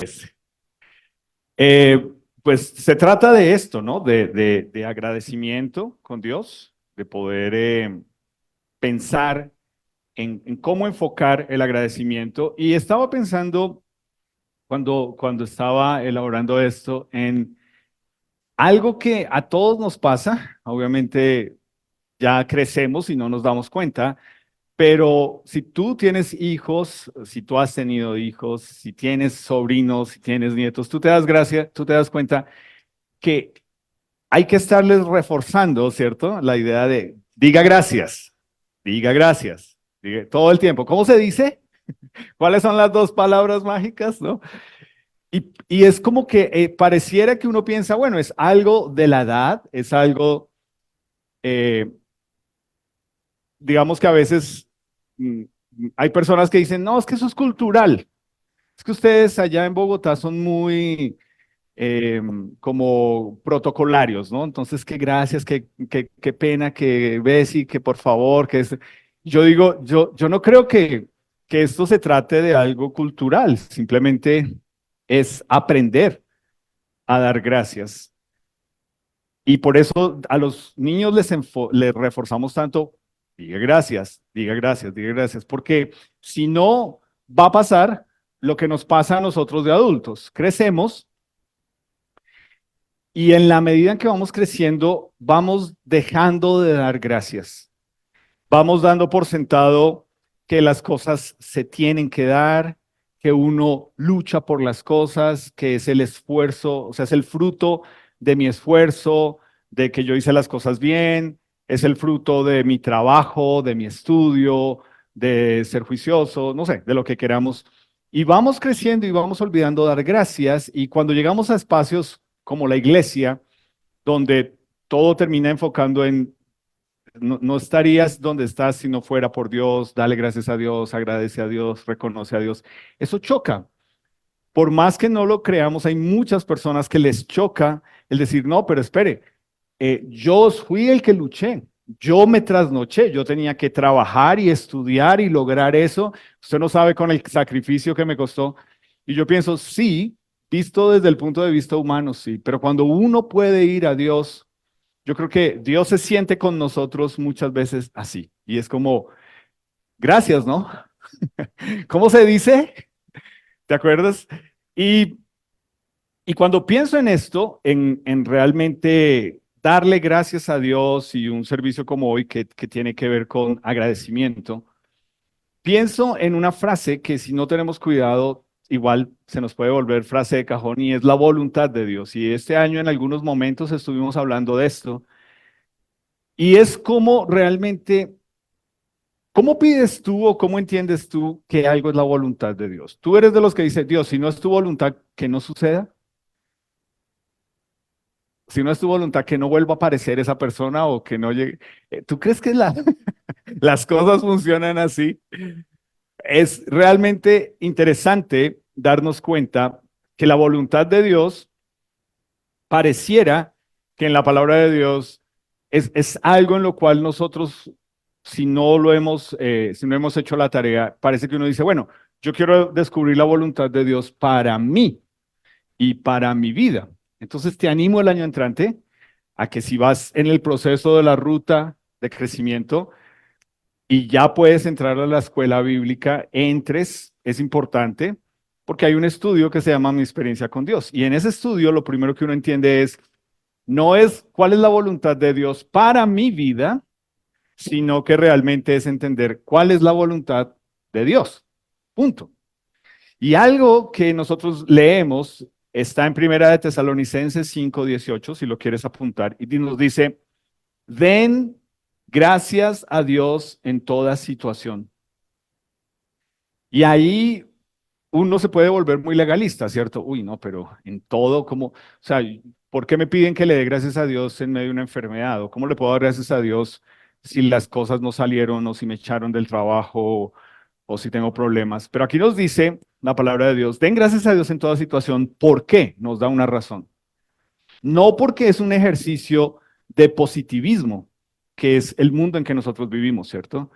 es. Eh, pues se trata de esto, ¿no? De agradecimiento con Dios, de poder pensar en cómo enfocar el agradecimiento. Y estaba pensando cuando estaba elaborando esto en algo que a todos nos pasa, obviamente ya crecemos y no nos damos cuenta, pero si tú tienes hijos, si tú has tenido hijos, si tienes sobrinos, si tienes nietos, tú te das cuenta que hay que estarles reforzando, ¿cierto? La idea de diga gracias, todo el tiempo. ¿Cómo se dice? ¿Cuáles son las dos palabras mágicas, no? Y es como que pareciera que uno piensa, bueno, es algo de la edad, es algo, eh, digamos que a veces mm, hay personas que dicen, no, es que eso es cultural, es que ustedes allá en Bogotá son muy eh, como protocolarios, ¿no? Entonces, qué gracias, qué pena, que Bessie, que por favor, que es... Yo digo, yo no creo que esto se trate de algo cultural, simplemente es aprender a dar gracias. Y por eso a los niños les reforzamos tanto, diga gracias, diga gracias, diga gracias, porque si no, va a pasar lo que nos pasa a nosotros de adultos. Crecemos y en la medida en que vamos creciendo, vamos dejando de dar gracias. Vamos dando por sentado que las cosas se tienen que dar, que uno lucha por las cosas, que es el esfuerzo, o sea, es el fruto de mi esfuerzo, de que yo hice las cosas bien, es el fruto de mi trabajo, de mi estudio, de ser juicioso, no sé, de lo que queramos. Y vamos creciendo y vamos olvidando dar gracias y cuando llegamos a espacios como la iglesia, donde todo termina enfocando en no estarías donde estás si no fuera por Dios, dale gracias a Dios, agradece a Dios, reconoce a Dios. Eso choca. Por más que no lo creamos, hay muchas personas que les choca el decir, no, pero espere, yo fui el que luché, yo me trasnoché, yo tenía que trabajar y estudiar y lograr eso. Usted no sabe con el sacrificio que me costó. Y yo pienso, sí, visto desde el punto de vista humano, sí, pero cuando uno puede ir a Dios, yo creo que Dios se siente con nosotros muchas veces así. Y es como, gracias, ¿no? ¿Cómo se dice? ¿Te acuerdas? Y, y cuando pienso en esto, en realmente darle gracias a Dios y un servicio como hoy que tiene que ver con agradecimiento, pienso en una frase que si no tenemos cuidado, igual se nos puede volver frase de cajón y es la voluntad de Dios. Y este año en algunos momentos estuvimos hablando de esto. Y es como realmente, ¿cómo pides tú o cómo entiendes tú que algo es la voluntad de Dios? ¿Tú eres de los que dice, Dios, si no es tu voluntad, que no suceda? Si no es tu voluntad, que no vuelva a aparecer esa persona o que no llegue. ¿Tú crees que las cosas funcionan así? Es realmente interesante darnos cuenta que la voluntad de Dios pareciera que en la palabra de Dios es algo en lo cual nosotros, si no hemos hecho la tarea, parece que uno dice, bueno, yo quiero descubrir la voluntad de Dios para mí y para mi vida. Entonces te animo el año entrante a que si vas en el proceso de la ruta de crecimiento y ya puedes entrar a la escuela bíblica, entres, es importante, porque hay un estudio que se llama Mi experiencia con Dios. Y en ese estudio lo primero que uno entiende es no es cuál es la voluntad de Dios para mi vida, sino que realmente es entender cuál es la voluntad de Dios. Punto. Y algo que nosotros leemos está en Primera de Tesalonicenses 5:18, si lo quieres apuntar, y nos dice, den gracias a Dios en toda situación. Y ahí uno se puede volver muy legalista, ¿cierto? Uy, no, pero en todo, como, o sea, ¿por qué me piden que le dé gracias a Dios en medio de una enfermedad? ¿O cómo le puedo dar gracias a Dios si las cosas no salieron o si me echaron del trabajo o si tengo problemas? Pero aquí nos dice la palabra de Dios, den gracias a Dios en toda situación. ¿Por qué? Nos da una razón. No porque es un ejercicio de positivismo, que es el mundo en que nosotros vivimos, ¿cierto?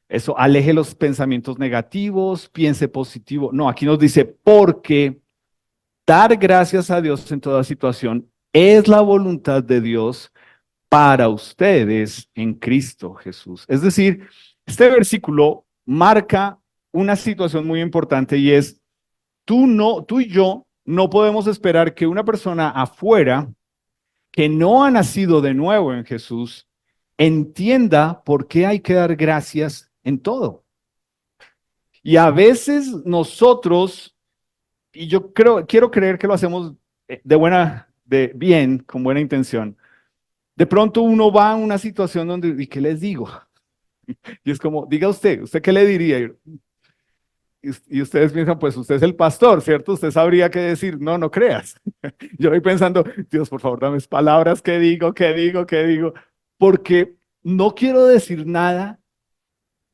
Eso, aleje los pensamientos negativos, piense positivo. No, aquí nos dice, porque dar gracias a Dios en toda situación es la voluntad de Dios para ustedes en Cristo Jesús. Es decir, este versículo marca una situación muy importante y es, tú y yo no podemos esperar que una persona afuera que no ha nacido de nuevo en Jesús entienda por qué hay que dar gracias en todo. Y a veces nosotros, y yo quiero creer que lo hacemos de bien, con buena intención. De pronto uno va a una situación donde, ¿y qué les digo? Y es como, diga ¿usted qué le diría? Y ustedes piensan, pues usted es el pastor, ¿cierto? Usted sabría qué decir. No, no creas. Yo voy pensando, Dios, por favor, dame palabras, ¿qué digo? ¿Qué digo? ¿Qué digo? Porque no quiero decir nada,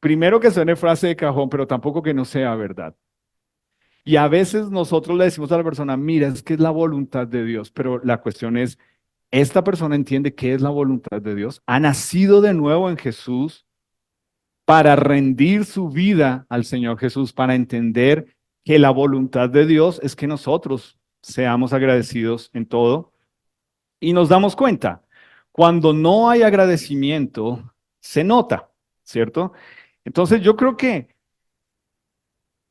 primero que suene frase de cajón, pero tampoco que no sea verdad. Y a veces nosotros le decimos a la persona, mira, es que es la voluntad de Dios, pero la cuestión es, ¿esta persona entiende qué es la voluntad de Dios? ¿Ha nacido de nuevo en Jesús para rendir su vida al Señor Jesús, para entender que la voluntad de Dios es que nosotros seamos agradecidos en todo? Y nos damos cuenta, cuando no hay agradecimiento, se nota, ¿cierto? Entonces yo creo que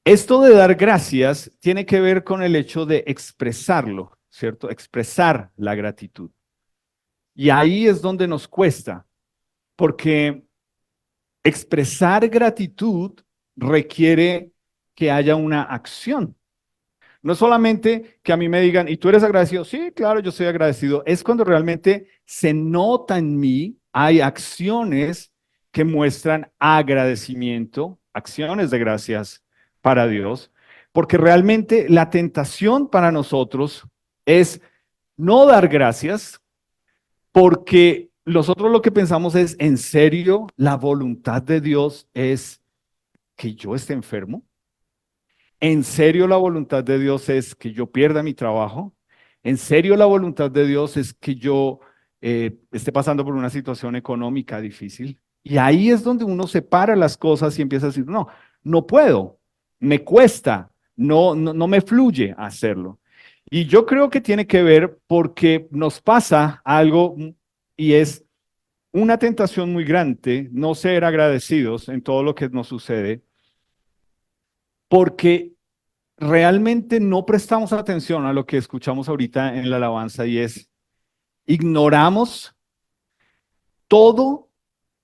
esto de dar gracias tiene que ver con el hecho de expresarlo, ¿cierto? Expresar la gratitud. Y ahí es donde nos cuesta, porque expresar gratitud requiere que haya una acción. No es solamente que a mí me digan, ¿y tú eres agradecido? Sí, claro, yo soy agradecido. Es cuando realmente se nota en mí, hay acciones que muestran agradecimiento, acciones de gracias para Dios, porque realmente la tentación para nosotros es no dar gracias, porque nosotros lo que pensamos es, ¿en serio la voluntad de Dios es que yo esté enfermo? ¿En serio la voluntad de Dios es que yo pierda mi trabajo? ¿En serio la voluntad de Dios es que yo esté pasando por una situación económica difícil? Y ahí es donde uno separa las cosas y empieza a decir, no, no puedo, me cuesta, no me fluye hacerlo. Y yo creo que tiene que ver porque nos pasa algo y es una tentación muy grande no ser agradecidos en todo lo que nos sucede, porque realmente no prestamos atención a lo que escuchamos ahorita en la alabanza y es, ignoramos todas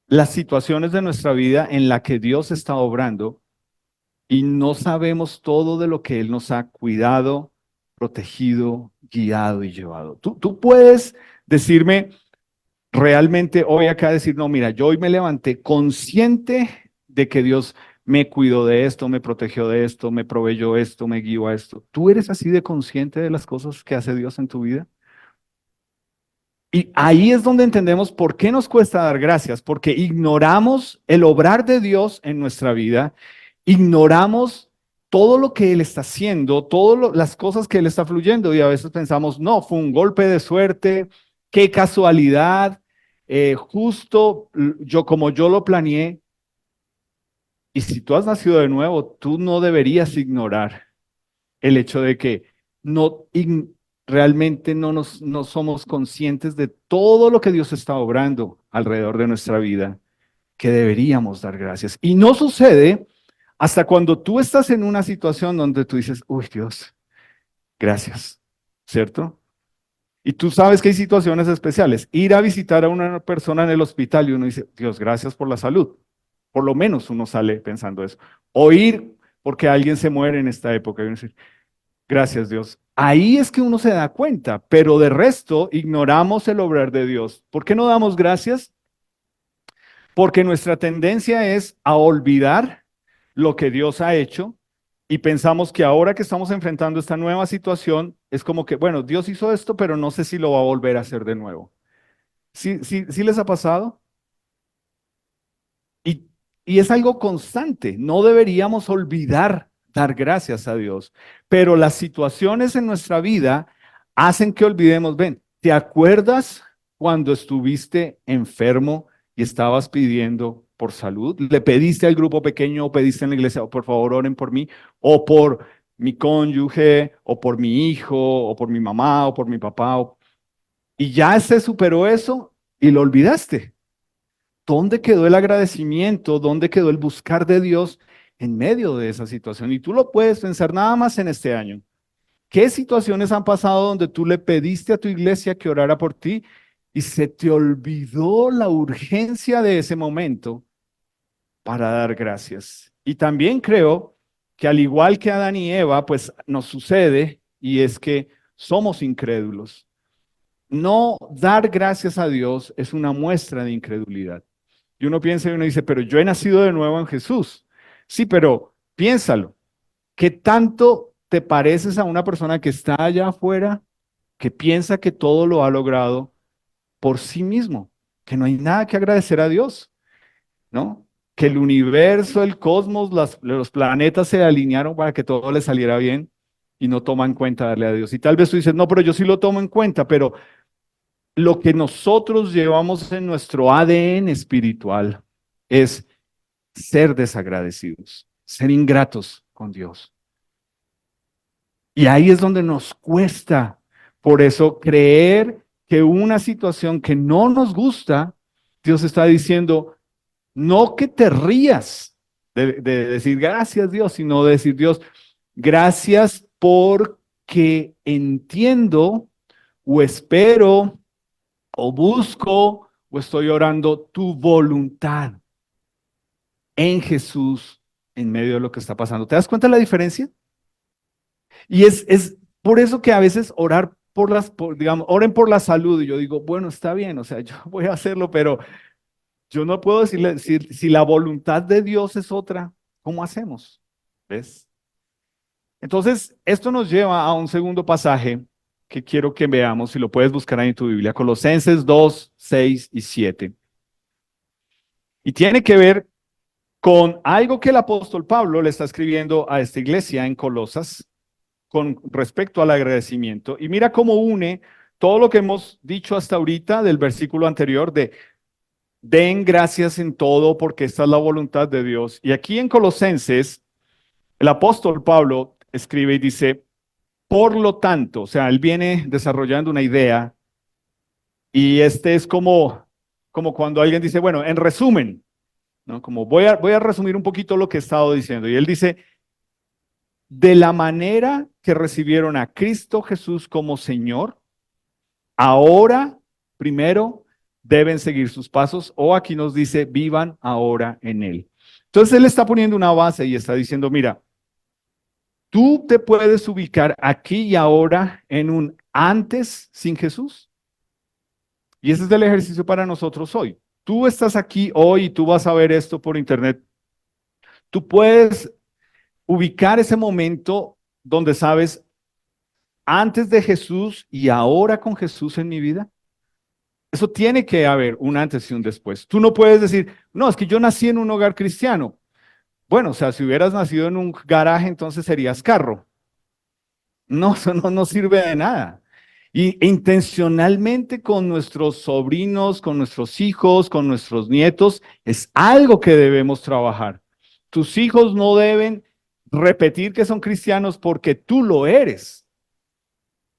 las situaciones de nuestra vida en la que Dios está obrando y no sabemos todo de lo que Él nos ha cuidado, protegido, guiado y llevado. Tú puedes decirme realmente hoy acá decir, no, mira, yo hoy me levanté consciente de que Dios me cuidó de esto, me protegió de esto, me proveyó esto, me guió a esto. ¿Tú eres así de consciente de las cosas que hace Dios en tu vida? Y ahí es donde entendemos por qué nos cuesta dar gracias, porque ignoramos el obrar de Dios en nuestra vida, ignoramos todo lo que Él está haciendo, todas las cosas que Él está fluyendo y a veces pensamos, no, fue un golpe de suerte, qué casualidad, justo yo como yo lo planeé. Y si tú has nacido de nuevo, tú no deberías ignorar el hecho de que no realmente no somos conscientes de todo lo que Dios está obrando alrededor de nuestra vida, que deberíamos dar gracias. Y no sucede hasta cuando tú estás en una situación donde tú dices, uy Dios, gracias, ¿cierto? Y tú sabes que hay situaciones especiales. Ir a visitar a una persona en el hospital y uno dice, Dios, gracias por la salud. Por lo menos uno sale pensando eso. O ir porque alguien se muere en esta época y uno dice, gracias Dios. Ahí es que uno se da cuenta, pero de resto ignoramos el obrar de Dios. ¿Por qué no damos gracias? Porque nuestra tendencia es a olvidar lo que Dios ha hecho y pensamos que ahora que estamos enfrentando esta nueva situación, es como que, bueno, Dios hizo esto, pero no sé si lo va a volver a hacer de nuevo. ¿Sí les ha pasado? Y, y es algo constante. No deberíamos olvidar dar gracias a Dios, pero las situaciones en nuestra vida hacen que olvidemos. Ven, ¿te acuerdas cuando estuviste enfermo y estabas pidiendo por salud? ¿Le pediste al grupo pequeño o pediste en la iglesia, "Oh, por favor, oren por mí"? O por mi cónyuge, o por mi hijo, o por mi mamá, o por mi papá, y ya se superó eso y lo olvidaste. ¿Dónde quedó el agradecimiento? ¿Dónde quedó el buscar de Dios en medio de esa situación? Y tú lo puedes pensar nada más en este año. ¿Qué situaciones han pasado donde tú le pediste a tu iglesia que orara por ti y se te olvidó la urgencia de ese momento para dar gracias? Y también creo que al igual que Adán y Eva, pues nos sucede y es que somos incrédulos. No dar gracias a Dios es una muestra de incredulidad. Y uno piensa y uno dice, pero yo he nacido de nuevo en Jesús. Sí, pero piénsalo. ¿Qué tanto te pareces a una persona que está allá afuera, que piensa que todo lo ha logrado por sí mismo, que no hay nada que agradecer a Dios, ¿no? Que el universo, el cosmos, los planetas se alinearon para que todo le saliera bien y no toma en cuenta darle a Dios. Y tal vez tú dices, no, pero yo sí lo tomo en cuenta, pero lo que nosotros llevamos en nuestro ADN espiritual es ser desagradecidos, ser ingratos con Dios. Y ahí es donde nos cuesta, por eso, creer que una situación que no nos gusta, Dios está diciendo, no que te rías de decir gracias Dios, sino de decir Dios, gracias porque entiendo o espero o busco o estoy orando tu voluntad en Jesús en medio de lo que está pasando. ¿Te das cuenta de la diferencia? Y es por eso que a veces orar digamos, oren por la salud. Y yo digo, bueno, está bien, o sea, yo voy a hacerlo, pero yo no puedo decirle, si la voluntad de Dios es otra, ¿cómo hacemos? ¿Ves? Entonces, esto nos lleva a un segundo pasaje que quiero que veamos, si lo puedes buscar ahí en tu Biblia, Colosenses 2, 6 y 7. Y tiene que ver con algo que el apóstol Pablo le está escribiendo a esta iglesia en Colosas con respecto al agradecimiento. Y mira cómo une todo lo que hemos dicho hasta ahorita del versículo anterior de den gracias en todo porque esta es la voluntad de Dios. Y aquí en Colosenses, el apóstol Pablo escribe y dice, por lo tanto, o sea, él viene desarrollando una idea y este es como cuando alguien dice, bueno, en resumen, ¿no? Como voy a resumir un poquito lo que he estado diciendo. Y él dice, de la manera que recibieron a Cristo Jesús como Señor, ahora, primero, deben seguir sus pasos, o aquí nos dice, vivan ahora en Él. Entonces Él está poniendo una base y está diciendo, mira, tú te puedes ubicar aquí y ahora en un antes sin Jesús. Y ese es el ejercicio para nosotros hoy. Tú estás aquí hoy y tú vas a ver esto por internet. Tú puedes ubicar ese momento donde sabes, antes de Jesús y ahora con Jesús en mi vida. Eso tiene que haber un antes y un después. Tú no puedes decir, no, es que yo nací en un hogar cristiano. Bueno, o sea, si hubieras nacido en un garaje, entonces serías carro. No, eso no sirve de nada. Y intencionalmente con nuestros sobrinos, con nuestros hijos, con nuestros nietos, es algo que debemos trabajar. Tus hijos no deben repetir que son cristianos porque tú lo eres.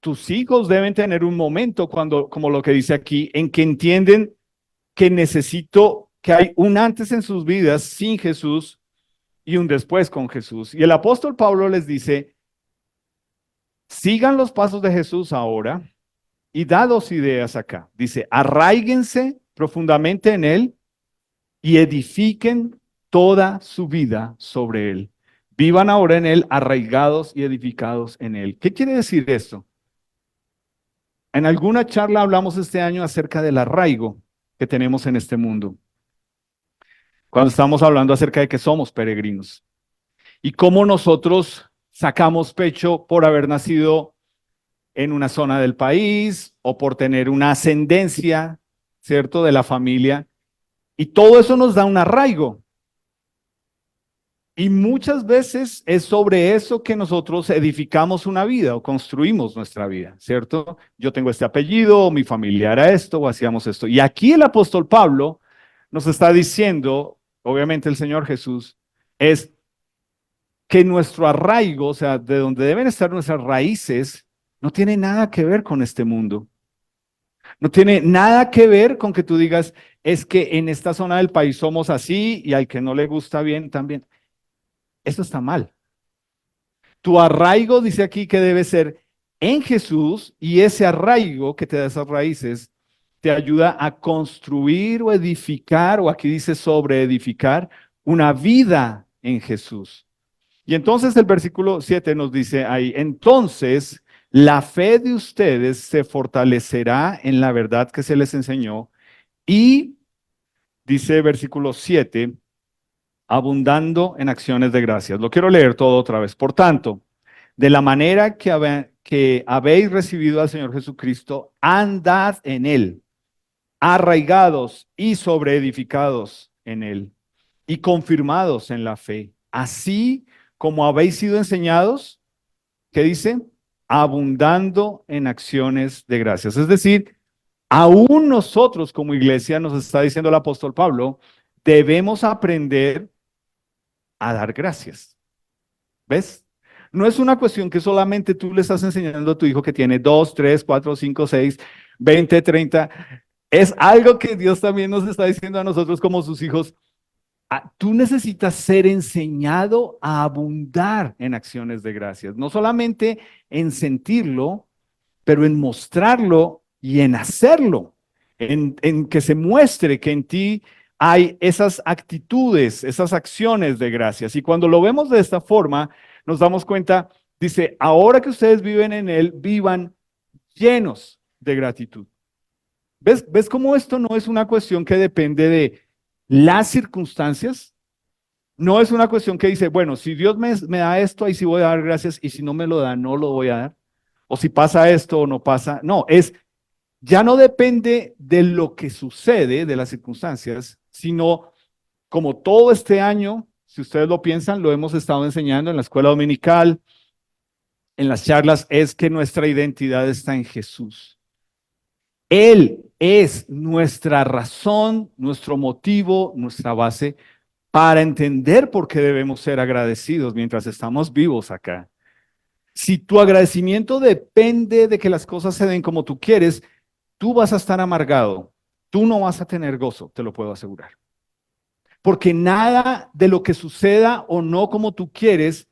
Tus hijos deben tener un momento cuando, como lo que dice aquí, en que entienden que hay un antes en sus vidas sin Jesús y un después con Jesús. Y el apóstol Pablo les dice, sigan los pasos de Jesús ahora y da dos ideas acá. Dice, arraíguense profundamente en Él y edifiquen toda su vida sobre Él. Vivan ahora en Él, arraigados y edificados en Él. ¿Qué quiere decir esto? En alguna charla hablamos este año acerca del arraigo que tenemos en este mundo, cuando estamos hablando acerca de que somos peregrinos y cómo nosotros sacamos pecho por haber nacido en una zona del país o por tener una ascendencia, ¿cierto?, de la familia. Y todo eso nos da un arraigo. Y muchas veces es sobre eso que nosotros edificamos una vida o construimos nuestra vida, ¿cierto? Yo tengo este apellido, mi familia era esto, o hacíamos esto. Y aquí el apóstol Pablo nos está diciendo, obviamente el Señor Jesús, es que nuestro arraigo, o sea, de donde deben estar nuestras raíces, no tiene nada que ver con este mundo. No tiene nada que ver con que tú digas, es que en esta zona del país somos así y al que no le gusta bien también. Eso está mal. Tu arraigo dice aquí que debe ser en Jesús y ese arraigo que te da esas raíces te ayuda a construir o edificar, o aquí dice sobre edificar, una vida en Jesús. Y entonces el versículo 7 nos dice ahí, entonces la fe de ustedes se fortalecerá en la verdad que se les enseñó y, dice versículo 7, abundando en acciones de gracias. Lo quiero leer todo otra vez. Por tanto, de la manera que habéis recibido al Señor Jesucristo, andad en él, arraigados y sobreedificados en él, y confirmados en la fe, así como habéis sido enseñados, ¿qué dice? Abundando en acciones de gracias. Es decir, aún nosotros como iglesia, nos está diciendo el apóstol Pablo, debemos aprender a dar gracias. ¿Ves? No es una cuestión que solamente tú le estás enseñando a tu hijo que tiene 2, 3, 4, 5, 6, 20, 30. Es algo que Dios también nos está diciendo a nosotros como sus hijos. Tú necesitas ser enseñado a abundar en acciones de gracias, no solamente en sentirlo, pero en mostrarlo y en hacerlo, en que se muestre que en ti hay esas actitudes, esas acciones de gracias. Y cuando lo vemos de esta forma, nos damos cuenta, dice, ahora que ustedes viven en Él, vivan llenos de gratitud. ¿Ves cómo esto no es una cuestión que depende de las circunstancias? No es una cuestión que dice, bueno, si Dios me da esto, ahí sí voy a dar gracias, y si no me lo da, no lo voy a dar. O si pasa esto o no pasa. No, ya no depende de lo que sucede, de las circunstancias, sino como todo este año, si ustedes lo piensan, lo hemos estado enseñando en la escuela dominical, en las charlas, es que nuestra identidad está en Jesús. Él es nuestra razón, nuestro motivo, nuestra base para entender por qué debemos ser agradecidos mientras estamos vivos acá. Si tu agradecimiento depende de que las cosas se den como tú quieres, tú vas a estar amargado. Tú no vas a tener gozo, te lo puedo asegurar. Porque nada de lo que suceda o no como tú quieres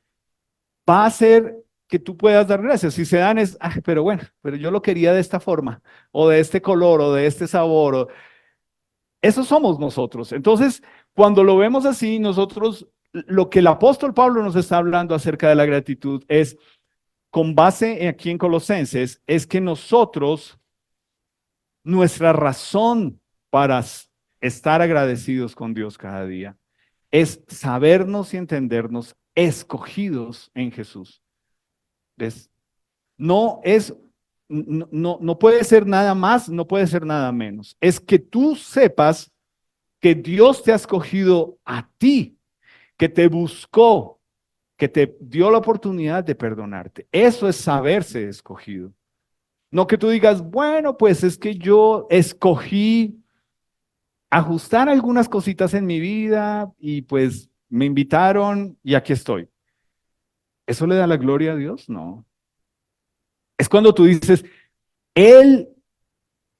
va a hacer que tú puedas dar gracias. Si se dan es, pero bueno, pero yo lo quería de esta forma, o de este color, o de este sabor. Eso somos nosotros. Entonces, cuando lo vemos así, nosotros, lo que el apóstol Pablo nos está hablando acerca de la gratitud es, con base aquí en Colosenses, es que nosotros, nuestra razón para estar agradecidos con Dios cada día es sabernos y entendernos escogidos en Jesús. ¿Ves? No es, no puede ser nada más, no puede ser nada menos. Es que tú sepas que Dios te ha escogido a ti, que te buscó, que te dio la oportunidad de perdonarte. Eso es saberse escogido. No que tú digas, bueno, pues es que yo escogí ajustar algunas cositas en mi vida y pues me invitaron y aquí estoy. ¿Eso le da la gloria a Dios? No. Es cuando tú dices, Él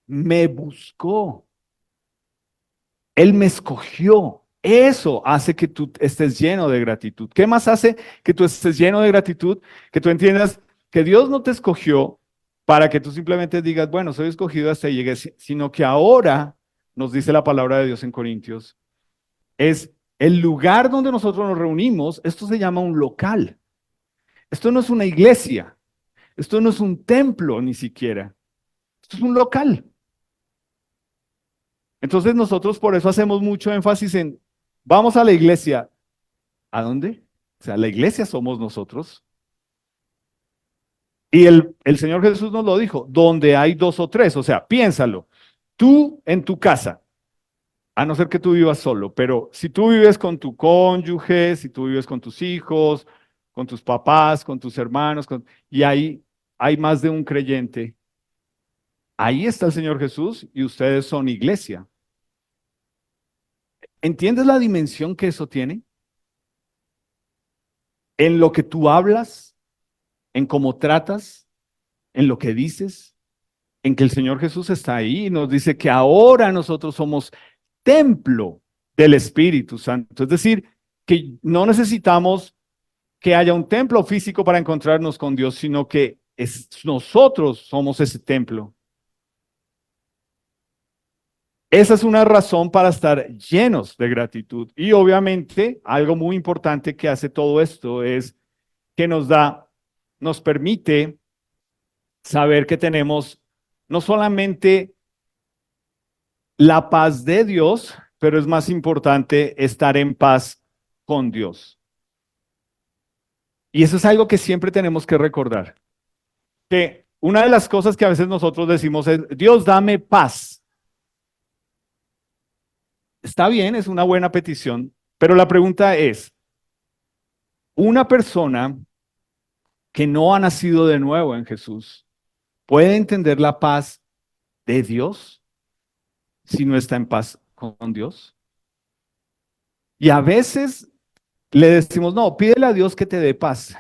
me buscó, Él me escogió. Eso hace que tú estés lleno de gratitud. ¿Qué más hace que tú estés lleno de gratitud? Que tú entiendas que Dios no te escogió para que tú simplemente digas, bueno, soy escogido hasta ahí llegué, sino que ahora, nos dice la palabra de Dios en Corintios, es el lugar donde nosotros nos reunimos. Esto se llama un local. Esto no es una iglesia. Esto no es un templo ni siquiera. Esto es un local. Entonces nosotros por eso hacemos mucho énfasis en, vamos a la iglesia. ¿A dónde? O sea, la iglesia somos nosotros. Y el Señor Jesús nos lo dijo, donde hay dos o tres, o sea, piénsalo. Tú en tu casa, a no ser que tú vivas solo, pero si tú vives con tu cónyuge, si tú vives con tus hijos, con tus papás, con tus hermanos, y ahí hay más de un creyente, ahí está el Señor Jesús y ustedes son iglesia. ¿Entiendes la dimensión que eso tiene? en lo que tú hablas, en cómo tratas, en lo que dices, en que el Señor Jesús está ahí y nos dice que ahora nosotros somos templo del Espíritu Santo. Es decir, que no necesitamos que haya un templo físico para encontrarnos con Dios, sino que nosotros somos ese templo. Esa es una razón para estar llenos de gratitud. Y obviamente, algo muy importante que hace todo esto es que nos permite saber que tenemos no solamente la paz de Dios, pero es más importante estar en paz con Dios. Y eso es algo que siempre tenemos que recordar. Que una de las cosas que a veces nosotros decimos es, Dios, dame paz. Está bien, es una buena petición, pero la pregunta es, una persona que no ha nacido de nuevo en Jesús, ¿puede entender la paz de Dios si no está en paz con Dios? Y a veces le decimos, no, pídele a Dios que te dé paz.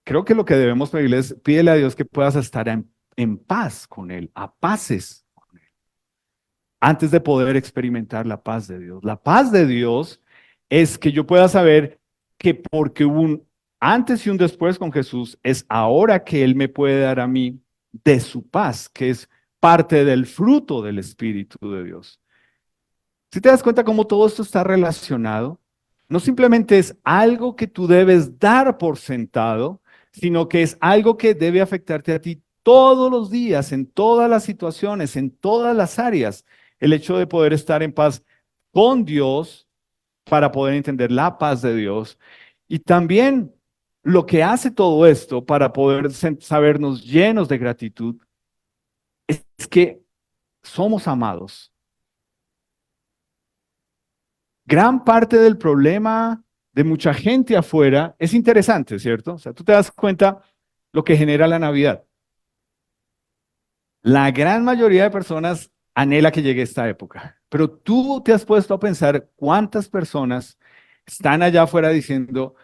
Creo que lo que debemos pedirle es, pídele a Dios que puedas estar en paz con Él, a paces con Él, antes de poder experimentar la paz de Dios. La paz de Dios es que yo pueda saber que porque hubo un antes y un después con Jesús, es ahora que Él me puede dar a mí de su paz, que es parte del fruto del Espíritu de Dios. Si te das cuenta cómo todo esto está relacionado, no simplemente es algo que tú debes dar por sentado, sino que es algo que debe afectarte a ti todos los días, en todas las situaciones, en todas las áreas. El hecho de poder estar en paz con Dios para poder entender la paz de Dios. Y también lo que hace todo esto para poder sabernos llenos de gratitud es que somos amados. Gran parte del problema de mucha gente afuera es interesante, ¿cierto? O sea, tú te das cuenta lo que genera la Navidad. La gran mayoría de personas anhela que llegue esta época, pero tú te has puesto a pensar cuántas personas están allá afuera diciendo,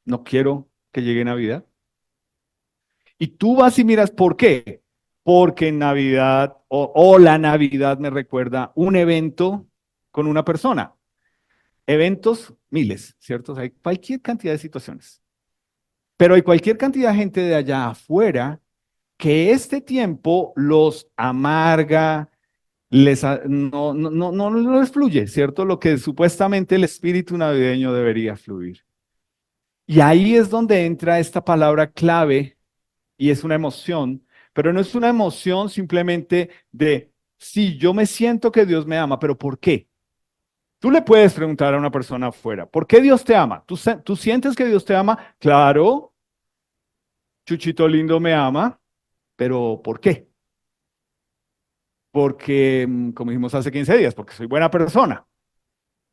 no quiero que llegue Navidad. Y tú vas y miras, ¿por qué? Porque en Navidad o la Navidad me recuerda un evento con una persona. Eventos, miles, ¿cierto? O sea, hay cualquier cantidad de situaciones. Pero hay cualquier cantidad de gente de allá afuera que este tiempo los amarga, no les fluye, ¿cierto? Lo que supuestamente el espíritu navideño debería fluir. Y ahí es donde entra esta palabra clave y es una emoción, pero no es una emoción simplemente de, sí, yo me siento que Dios me ama, pero ¿por qué? Tú le puedes preguntar a una persona afuera, ¿por qué Dios te ama? ¿Tú sientes que Dios te ama? Claro, Chuchito lindo me ama, pero ¿por qué? Porque, como dijimos hace 15 días, porque soy buena persona,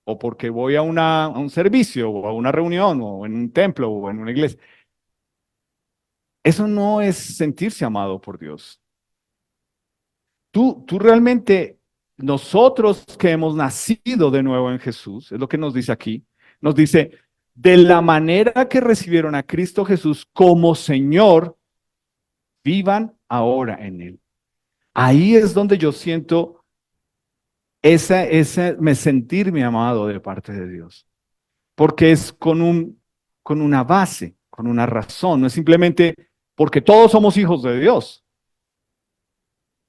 o porque voy a un servicio, o a una reunión, o en un templo, o en una iglesia. Eso no es sentirse amado por Dios. Tú realmente, nosotros que hemos nacido de nuevo en Jesús, es lo que nos dice aquí, nos dice, de la manera que recibieron a Cristo Jesús como Señor, vivan ahora en Él. Ahí es donde yo siento me sentirme amado de parte de Dios, porque es con una base, con una razón, no es simplemente porque todos somos hijos de Dios,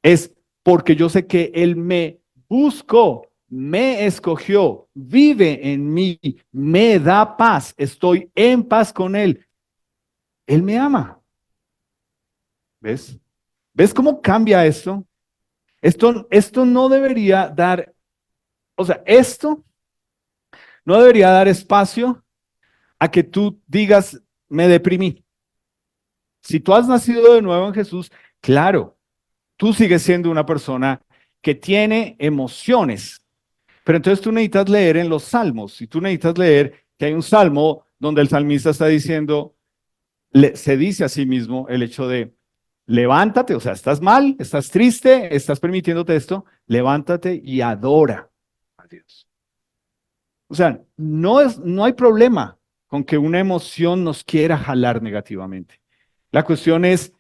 es porque yo sé que Él me buscó, me escogió, vive en mí, me da paz, estoy en paz con Él. Él me ama. ¿Ves? ¿Ves cómo cambia esto? Esto no debería dar, o sea, esto no debería dar espacio a que tú digas, me deprimí. Si tú has nacido de nuevo en Jesús, claro, tú sigues siendo una persona que tiene emociones, pero entonces tú necesitas leer en los salmos, y tú necesitas leer que hay un salmo donde el salmista está diciendo, se dice a sí mismo el hecho de, levántate, o sea, estás mal, estás triste, estás permitiéndote esto, levántate y adora a Dios. O sea, no hay problema con que una emoción nos quiera jalar negativamente. La cuestión es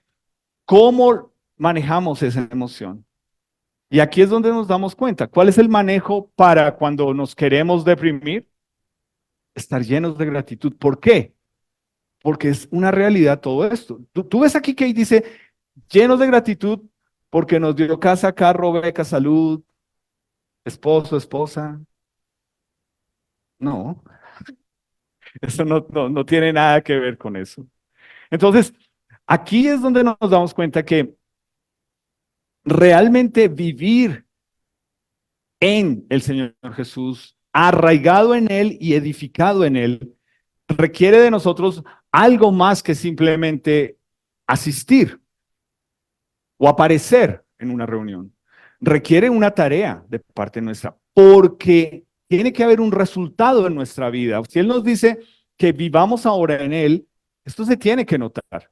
cómo manejamos esa emoción. Y aquí es donde nos damos cuenta. ¿Cuál es el manejo para cuando nos queremos deprimir? Estar llenos de gratitud. ¿Por qué? Porque es una realidad todo esto. Tú ves aquí que ahí dice, llenos de gratitud porque nos dio casa, carro, beca, salud, esposo, esposa. No, eso no tiene nada que ver con eso. Entonces, aquí es donde nos damos cuenta que realmente vivir en el Señor Jesús, arraigado en Él y edificado en Él, requiere de nosotros algo más que simplemente asistir o aparecer en una reunión. Requiere una tarea de parte nuestra, porque tiene que haber un resultado en nuestra vida. Si Él nos dice que vivamos ahora en Él, esto se tiene que notar.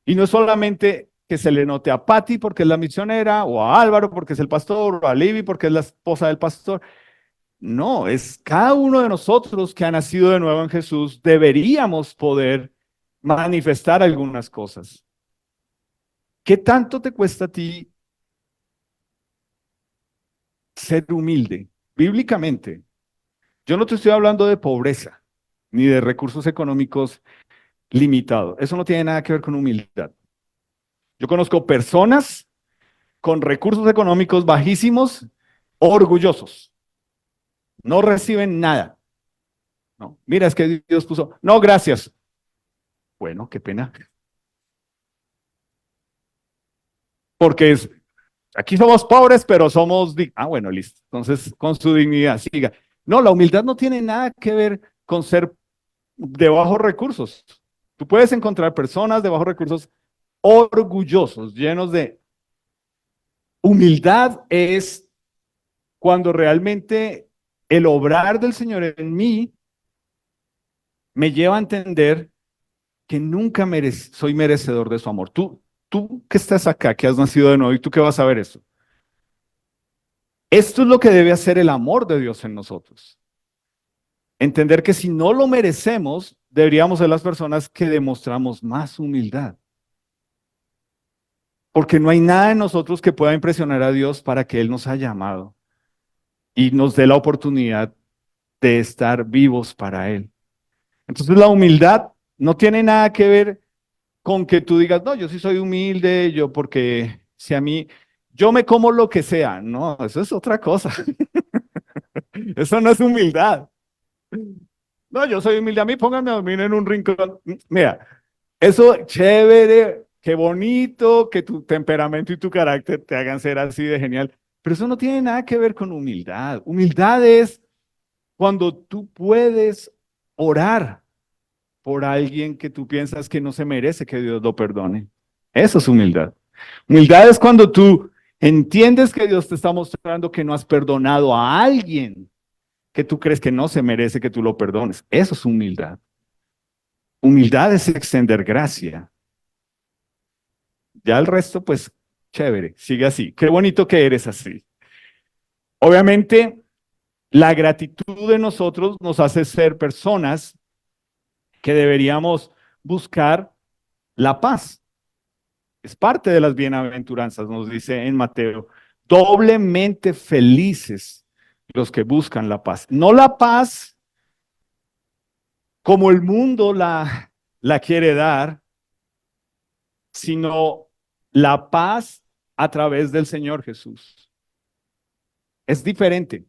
Y no es solamente que se le note a Patty porque es la misionera, o a Álvaro porque es el pastor, o a Libby porque es la esposa del pastor. No, es cada uno de nosotros que ha nacido de nuevo en Jesús, deberíamos poder manifestar algunas cosas. ¿Qué tanto te cuesta a ti ser humilde? Bíblicamente, yo no te estoy hablando de pobreza ni de recursos económicos limitados. Eso no tiene nada que ver con humildad. Yo conozco personas con recursos económicos bajísimos, orgullosos. No reciben nada. No, mira, es que Dios puso, no, gracias. Bueno, qué pena. Porque aquí somos pobres, pero somos... bueno, listo. Entonces, con su dignidad, siga. No, la humildad no tiene nada que ver con ser de bajos recursos. Tú puedes encontrar personas de bajos recursos orgullosos, llenos de humildad. Es cuando realmente el obrar del Señor en mí me lleva a entender que nunca soy merecedor de su amor. Tú que estás acá, que has nacido de nuevo, ¿y tú qué vas a ver eso? Esto es lo que debe hacer el amor de Dios en nosotros. Entender que si no lo merecemos, deberíamos ser las personas que demostramos más humildad. Porque no hay nada en nosotros que pueda impresionar a Dios para que Él nos haya amado y nos dé la oportunidad de estar vivos para Él. Entonces la humildad no tiene nada que ver con que tú digas, no, yo sí soy humilde, yo porque si a mí, yo me como lo que sea. No, eso es otra cosa. Eso no es humildad. No, yo soy humilde, a mí pónganme a dormir en un rincón. Mira, eso chévere, qué bonito que tu temperamento y tu carácter te hagan ser así de genial, pero eso no tiene nada que ver con humildad. Humildad es cuando tú puedes orar por alguien que tú piensas que no se merece que Dios lo perdone. Eso es humildad. Humildad es cuando tú entiendes que Dios te está mostrando que no has perdonado a alguien que tú crees que no se merece que tú lo perdones. Eso es humildad. Humildad es extender gracia. Ya el resto, pues, chévere, sigue así. Qué bonito que eres así. Obviamente, la gratitud de nosotros nos hace ser personas que deberíamos buscar la paz. Es parte de las bienaventuranzas, nos dice en Mateo. Doblemente felices los que buscan la paz. No la paz como el mundo la quiere dar, sino la paz a través del Señor Jesús. Es diferente.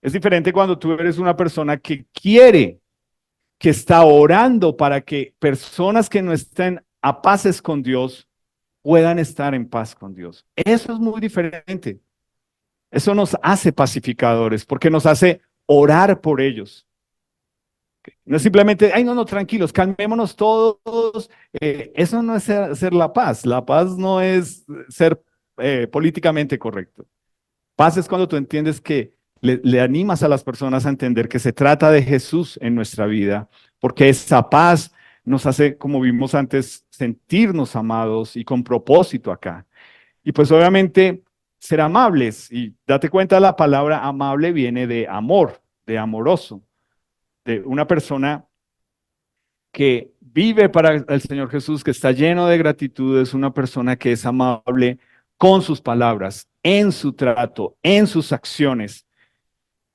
Es diferente cuando tú eres una persona que quiere, que está orando para que personas que no estén a paces con Dios puedan estar en paz con Dios. Eso es muy diferente. Eso nos hace pacificadores porque nos hace orar por ellos. No es simplemente, ay, no, tranquilos, calmémonos todos. Eso no es ser la paz. La paz no es ser políticamente correcto. Paz es cuando tú entiendes que le animas a las personas a entender que se trata de Jesús en nuestra vida, porque esa paz nos hace, como vimos antes, sentirnos amados y con propósito acá. Y pues obviamente ser amables. Y date cuenta, la palabra amable viene de amor, de amoroso, una persona que vive para el Señor Jesús, que está lleno de gratitud, es una persona que es amable con sus palabras, en su trato, en sus acciones.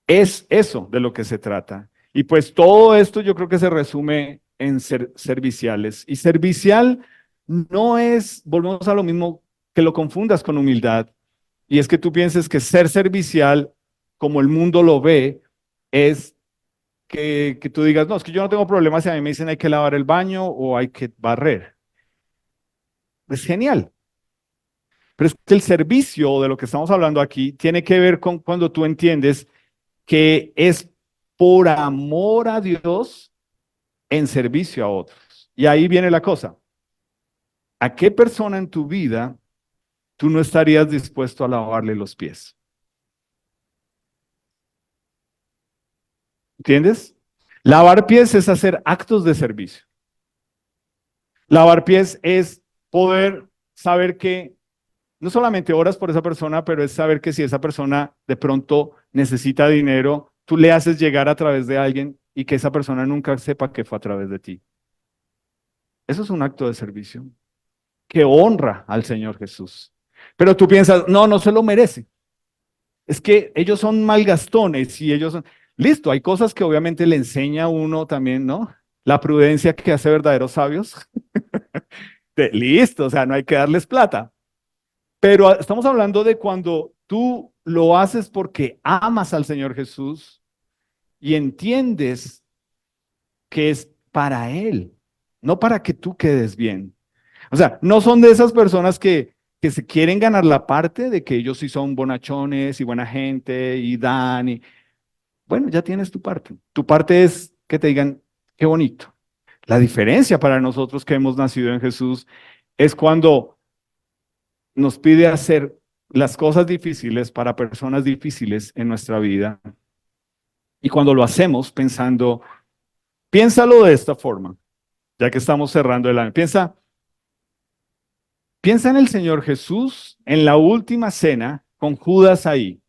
Es eso de lo que se trata. Y pues todo esto yo creo que se resume en ser serviciales. Y servicial no es, volvemos a lo mismo, que lo confundas con humildad. Y es que tú pienses que ser servicial, como el mundo lo ve, es que tú digas, no, es que yo no tengo problemas si a mí me dicen hay que lavar el baño o hay que barrer. Es genial. Pero es que el servicio de lo que estamos hablando aquí tiene que ver con cuando tú entiendes que es por amor a Dios en servicio a otros. Y ahí viene la cosa. ¿A qué persona en tu vida tú no estarías dispuesto a lavarle los pies? ¿Entiendes? Lavar pies es hacer actos de servicio. Lavar pies es poder saber que no solamente oras por esa persona, pero es saber que si esa persona de pronto necesita dinero, tú le haces llegar a través de alguien y que esa persona nunca sepa que fue a través de ti. Eso es un acto de servicio que honra al Señor Jesús. Pero tú piensas, no, no se lo merece. Es que ellos son malgastones y ellos son... Listo, hay cosas que obviamente le enseña a uno también, ¿no? La prudencia que hace verdaderos sabios. Listo, o sea, no hay que darles plata. Pero estamos hablando de cuando tú lo haces porque amas al Señor Jesús y entiendes que es para Él, no para que tú quedes bien. O sea, no son de esas personas que se quieren ganar la parte de que ellos sí son bonachones y buena gente y dan y bueno, ya tienes tu parte. Tu parte es que te digan, qué bonito. La diferencia para nosotros que hemos nacido en Jesús es cuando nos pide hacer las cosas difíciles para personas difíciles en nuestra vida. Y cuando lo hacemos pensando, piénsalo de esta forma, ya que estamos cerrando el año. Piensa en el Señor Jesús en la última cena con Judas ahí.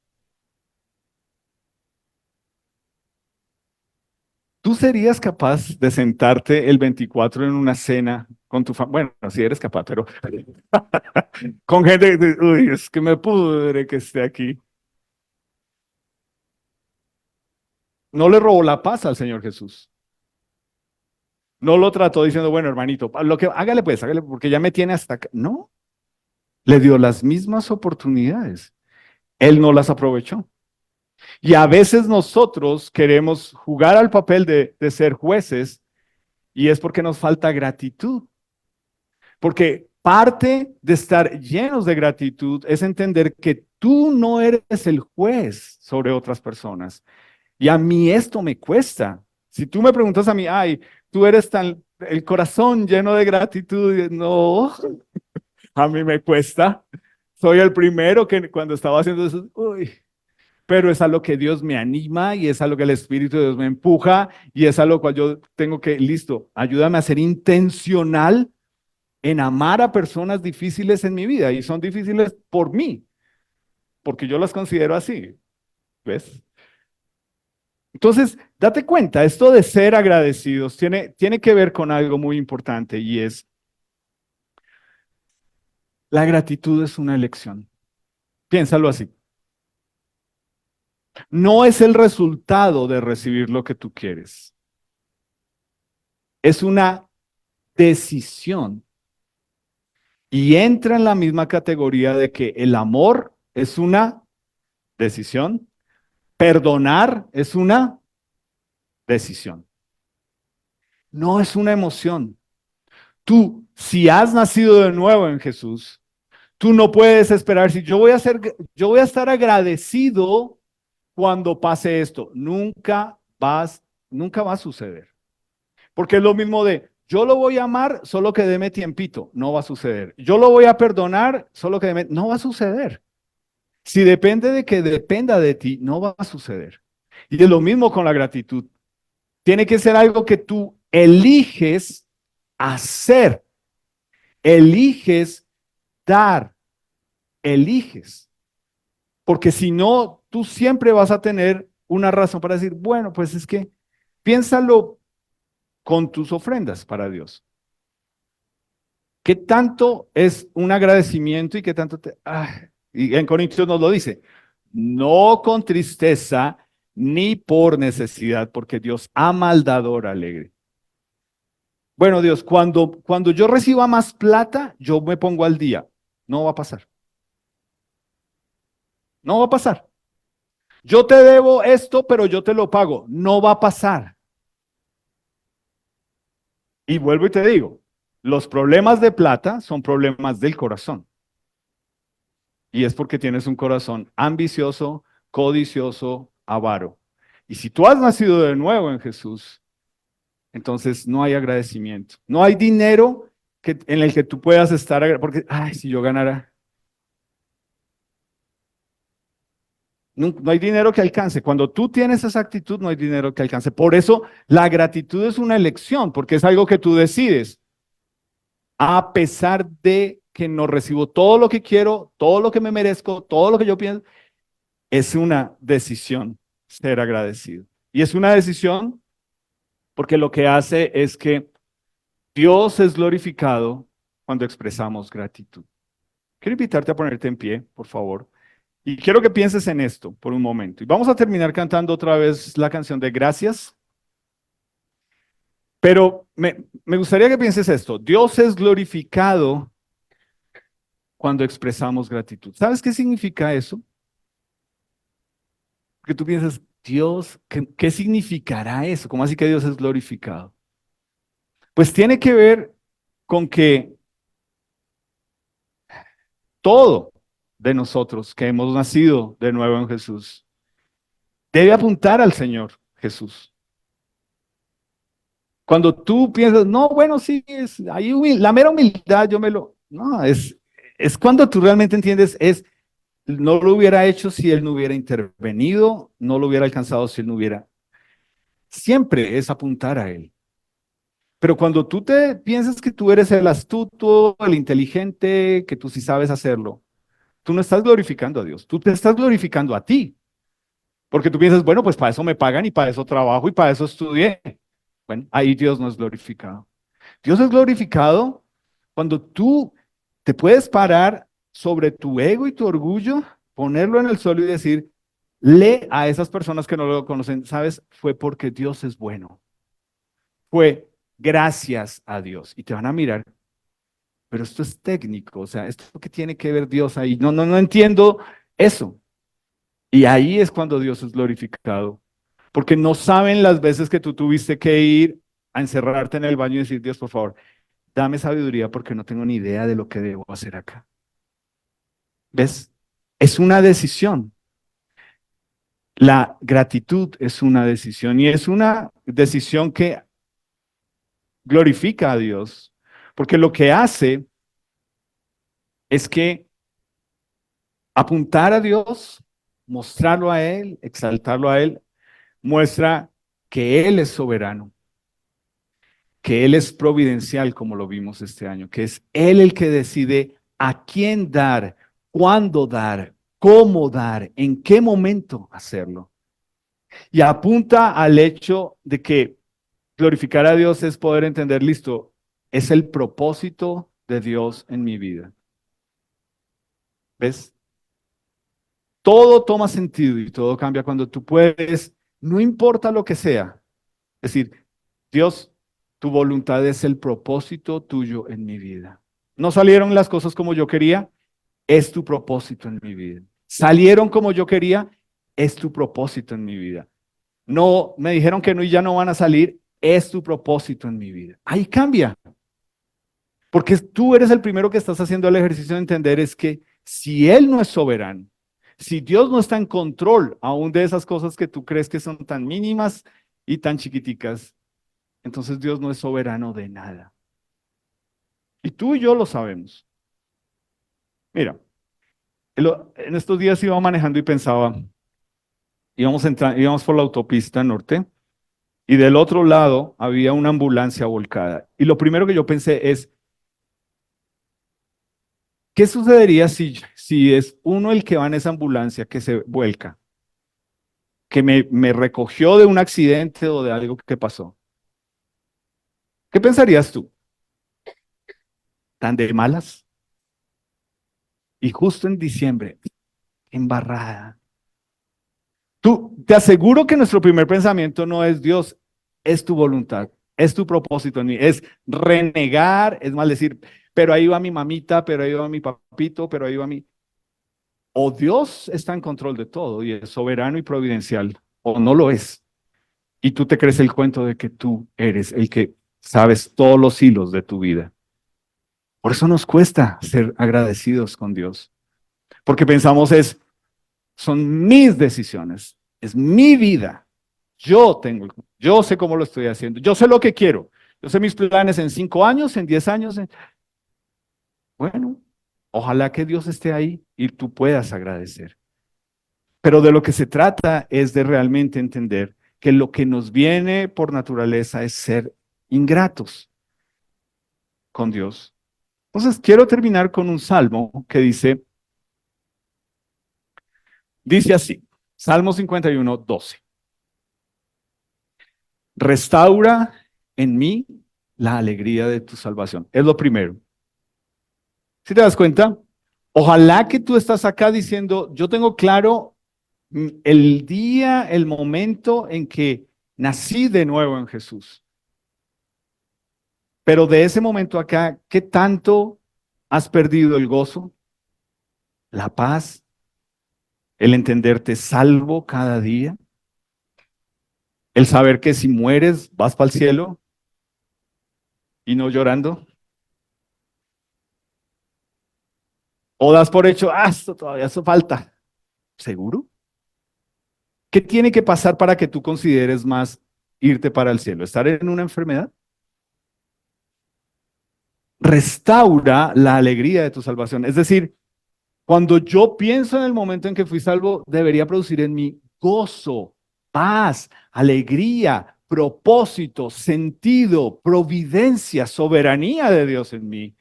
¿Tú serías capaz de sentarte el 24 en una cena con tu familia? Bueno, si eres capaz, pero con gente que, uy, es que me pudre que esté aquí. No le robó la paz al Señor Jesús. No lo trató diciendo, bueno, hermanito, lo que hágale, porque ya me tiene hasta acá. No, le dio las mismas oportunidades. Él no las aprovechó. Y a veces nosotros queremos jugar al papel de ser jueces y es porque nos falta gratitud. Porque parte de estar llenos de gratitud es entender que tú no eres el juez sobre otras personas. Y a mí esto me cuesta. Si tú me preguntas a mí, ay, tú eres tan, el corazón lleno de gratitud, no, a mí me cuesta. Soy el primero que cuando estaba haciendo eso, uy, pero es a lo que Dios me anima y es a lo que el Espíritu de Dios me empuja y es a lo cual yo tengo que, listo, ayúdame a ser intencional en amar a personas difíciles en mi vida y son difíciles por mí, porque yo las considero así, ¿ves? Entonces, date cuenta, esto de ser agradecidos tiene que ver con algo muy importante y es, la gratitud es una elección. Piénsalo así. No es el resultado de recibir lo que tú quieres. Es una decisión y entra en la misma categoría de que el amor es una decisión, perdonar es una decisión. No es una emoción. Tú, si has nacido de nuevo en Jesús, tú no puedes esperar si yo voy a estar agradecido cuando pase esto. Nunca va a suceder. Porque es lo mismo de, yo lo voy a amar, solo que deme tiempito, no va a suceder. Yo lo voy a perdonar, solo que deme, no va a suceder. Si depende de que dependa de ti, no va a suceder. Y es lo mismo con la gratitud. Tiene que ser algo que tú eliges hacer, eliges dar, eliges. Porque si no, tú siempre vas a tener una razón para decir, bueno, pues es que Piénsalo con tus ofrendas para Dios. ¿Qué tanto es un agradecimiento y qué tanto te... y en Corintios nos lo dice, no con tristeza ni por necesidad, porque Dios ama al dador alegre. Bueno, Dios, cuando yo reciba más plata, yo me pongo al día. No va a pasar. No va a pasar. Yo te debo esto, pero yo te lo pago. No va a pasar. Y vuelvo y te digo, los problemas de plata son problemas del corazón. Y es porque tienes un corazón ambicioso, codicioso, avaro. Y si tú has nacido de nuevo en Jesús, entonces no hay agradecimiento. No hay dinero en el que tú puedas estar, porque, ay, si yo ganara. No, no hay dinero que alcance. Cuando tú tienes esa actitud, no hay dinero que alcance. Por eso la gratitud es una elección, porque es algo que tú decides. A pesar de que no recibo todo lo que quiero, todo lo que me merezco, todo lo que yo pienso, es una decisión ser agradecido. Y es una decisión porque lo que hace es que Dios es glorificado cuando expresamos gratitud. Quiero invitarte a ponerte en pie, por favor. Y quiero que pienses en esto por un momento. Y vamos a terminar cantando otra vez la canción de Gracias. Pero me gustaría que pienses esto. Dios es glorificado cuando expresamos gratitud. ¿Sabes qué significa eso? Porque tú piensas, Dios, ¿qué significará eso? ¿Cómo así que Dios es glorificado? Pues tiene que ver con que todo de nosotros que hemos nacido de nuevo en Jesús debe apuntar al Señor Jesús. Cuando tú piensas, no, bueno, sí, es ahí la mera humildad, yo me lo. No, es cuando tú realmente entiendes, no lo hubiera hecho si Él no hubiera intervenido, no lo hubiera alcanzado si Él no hubiera. Siempre es apuntar a Él. Pero cuando tú te piensas que tú eres el astuto, el inteligente, que tú sí sabes hacerlo, tú no estás glorificando a Dios, tú te estás glorificando a ti. Porque tú piensas, bueno, pues para eso me pagan y para eso trabajo y para eso estudié. Bueno, ahí Dios no es glorificado. Dios es glorificado cuando tú te puedes parar sobre tu ego y tu orgullo, ponerlo en el suelo y decir, lee a esas personas que no lo conocen, ¿sabes? Fue porque Dios es bueno. Fue gracias a Dios. Y te van a mirar, pero esto es técnico, o sea, ¿esto qué tiene que ver Dios ahí? No, no, no entiendo eso. Y ahí es cuando Dios es glorificado. Porque no saben las veces que tú tuviste que ir a encerrarte en el baño y decir, Dios, por favor, dame sabiduría porque no tengo ni idea de lo que debo hacer acá. ¿Ves? Es una decisión. La gratitud es una decisión y es una decisión que glorifica a Dios, porque lo que hace es que apuntar a Dios, mostrarlo a Él, exaltarlo a Él, muestra que Él es soberano, que Él es providencial, como lo vimos este año, que es Él el que decide a quién dar, cuándo dar, cómo dar, en qué momento hacerlo. Y apunta al hecho de que glorificar a Dios es poder entender, listo, es el propósito de Dios en mi vida. ¿Ves? Todo toma sentido y todo cambia cuando tú puedes, no importa lo que sea. Es decir, Dios, tu voluntad es el propósito tuyo en mi vida. No salieron las cosas como yo quería, es tu propósito en mi vida. Salieron como yo quería, es tu propósito en mi vida. No, me dijeron que no y ya no van a salir, es tu propósito en mi vida. Ahí cambia. Porque tú eres el primero que estás haciendo el ejercicio de entender es que si Él no es soberano, si Dios no está en control aún de esas cosas que tú crees que son tan mínimas y tan chiquiticas, entonces Dios no es soberano de nada. Y tú y yo lo sabemos. Mira, en estos días iba manejando y pensaba, íbamos por la autopista norte y del otro lado había una ambulancia volcada. Y lo primero que yo pensé es, ¿qué sucedería si es uno el que va en esa ambulancia que se vuelca? que me recogió de un accidente o de algo que pasó. ¿Qué pensarías tú? ¿Tan de malas? Y justo en diciembre, embarrada. Tú, te aseguro que nuestro primer pensamiento no es Dios, es tu voluntad, es tu propósito en mí, es renegar, es maldecir, pero ahí va mi mamita, pero ahí va mi papito, pero ahí va mi... O Dios está en control de todo y es soberano y providencial, o no lo es. Y tú te crees el cuento de que tú eres el que sabes todos los hilos de tu vida. Por eso nos cuesta ser agradecidos con Dios, porque pensamos son mis decisiones, es mi vida. Yo sé cómo lo estoy haciendo, yo sé lo que quiero, yo sé mis planes en 5 años, en 10 años. Bueno, ojalá que Dios esté ahí y tú puedas agradecer. Pero de lo que se trata es de realmente entender que lo que nos viene por naturaleza es ser ingratos con Dios. Entonces, quiero terminar con un salmo que dice así, Salmo 51:12. Restaura en mí la alegría de tu salvación. Es lo primero. ¿Sí te das cuenta? Ojalá que tú estás acá diciendo, yo tengo claro el día, el momento en que nací de nuevo en Jesús. Pero de ese momento acá, ¿qué tanto has perdido el gozo, la paz, el entenderte salvo cada día, el saber que si mueres vas para el cielo y no llorando? ¿O das por hecho, esto todavía hace falta? ¿Seguro? ¿Qué tiene que pasar para que tú consideres más irte para el cielo? ¿Estar en una enfermedad? Restaura la alegría de tu salvación. Es decir, cuando yo pienso en el momento en que fui salvo, debería producir en mí gozo, paz, alegría, propósito, sentido, providencia, soberanía de Dios en mí.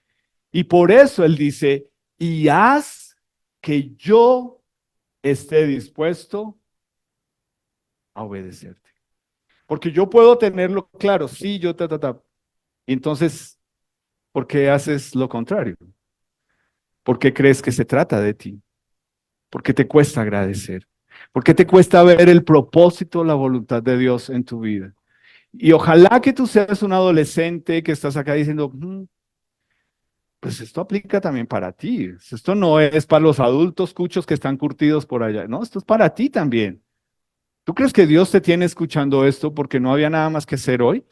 Y por eso Él dice, y haz que yo esté dispuesto a obedecerte. Porque yo puedo tenerlo claro, sí, yo ta. Entonces, ¿por qué haces lo contrario? ¿Por qué crees que se trata de ti? ¿Por qué te cuesta agradecer? ¿Por qué te cuesta ver el propósito, la voluntad de Dios en tu vida? Y ojalá que tú seas un adolescente que estás acá diciendo, pues esto aplica también para ti. Esto no es para los adultos cuchos que están curtidos por allá. No, esto es para ti también. ¿Tú crees que Dios te tiene escuchando esto porque no había nada más que hacer hoy?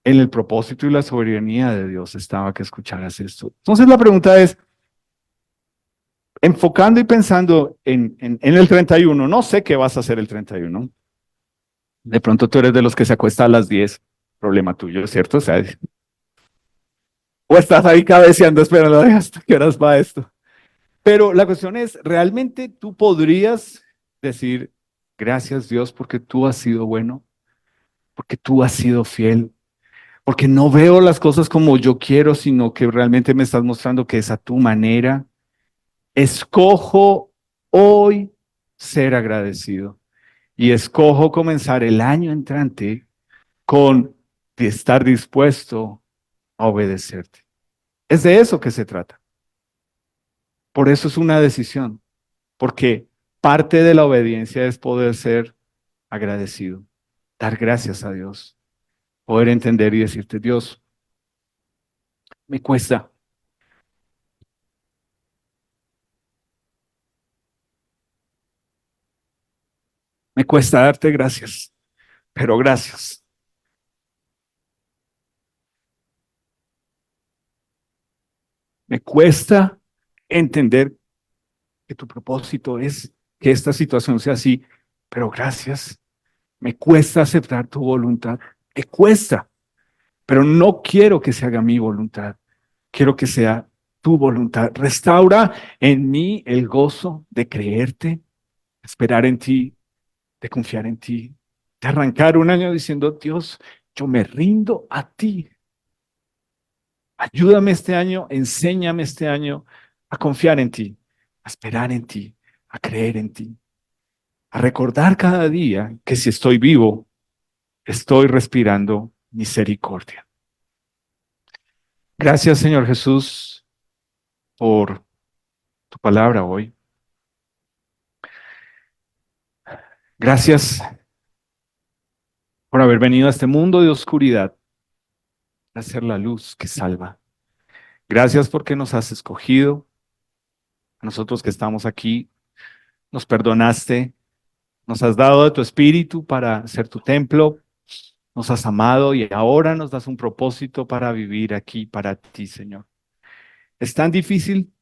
En el propósito y la soberanía de Dios estaba que escucharas esto. Entonces la pregunta es, enfocando y pensando en el 31, no sé qué vas a hacer el 31. De pronto tú eres de los que se acuesta a las 10, problema tuyo, ¿cierto? O sea, o estás ahí cabeceando esperando hasta qué horas va esto. Pero la cuestión es, ¿realmente tú podrías decir, gracias Dios porque tú has sido bueno, porque tú has sido fiel, porque no veo las cosas como yo quiero, sino que realmente me estás mostrando que es a tu manera? Escojo hoy ser agradecido y escojo comenzar el año entrante con estar dispuesto a obedecerte. Es de eso que se trata. Por eso es una decisión, porque parte de la obediencia es poder ser agradecido, dar gracias a Dios, poder entender y decirte, Dios, me cuesta, me cuesta darte gracias, pero gracias. Me cuesta entender que tu propósito es que esta situación sea así, pero gracias. Me cuesta aceptar tu voluntad, me cuesta, pero no quiero que se haga mi voluntad, quiero que sea tu voluntad. Restaura en mí el gozo de creerte, esperar en ti, de confiar en ti, de arrancar un año diciendo, Dios, yo me rindo a ti. Ayúdame este año, enséñame este año a confiar en ti, a esperar en ti, a creer en ti. a recordar cada día que si estoy vivo, estoy respirando misericordia. Gracias, Señor Jesús, por tu palabra hoy. Gracias por haber venido a este mundo de oscuridad a ser la luz que salva. Gracias porque nos has escogido, a nosotros que estamos aquí, nos perdonaste, nos has dado de tu espíritu para ser tu templo, nos has amado y ahora nos das un propósito para vivir aquí para ti, Señor. Es tan difícil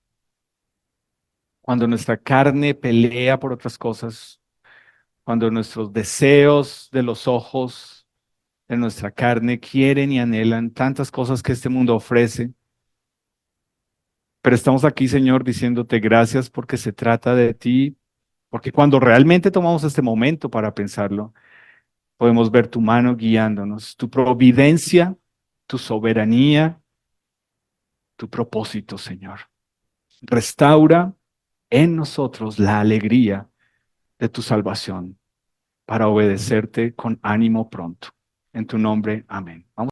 cuando nuestra carne pelea por otras cosas, cuando nuestros deseos de los ojos de nuestra carne quieren y anhelan tantas cosas que este mundo ofrece. Pero estamos aquí, Señor, diciéndote gracias porque se trata de ti, porque cuando realmente tomamos este momento para pensarlo, podemos ver tu mano guiándonos, tu providencia, tu soberanía, tu propósito, Señor. Restaura en nosotros la alegría de tu salvación para obedecerte con ánimo pronto. En tu nombre, amén. Vamos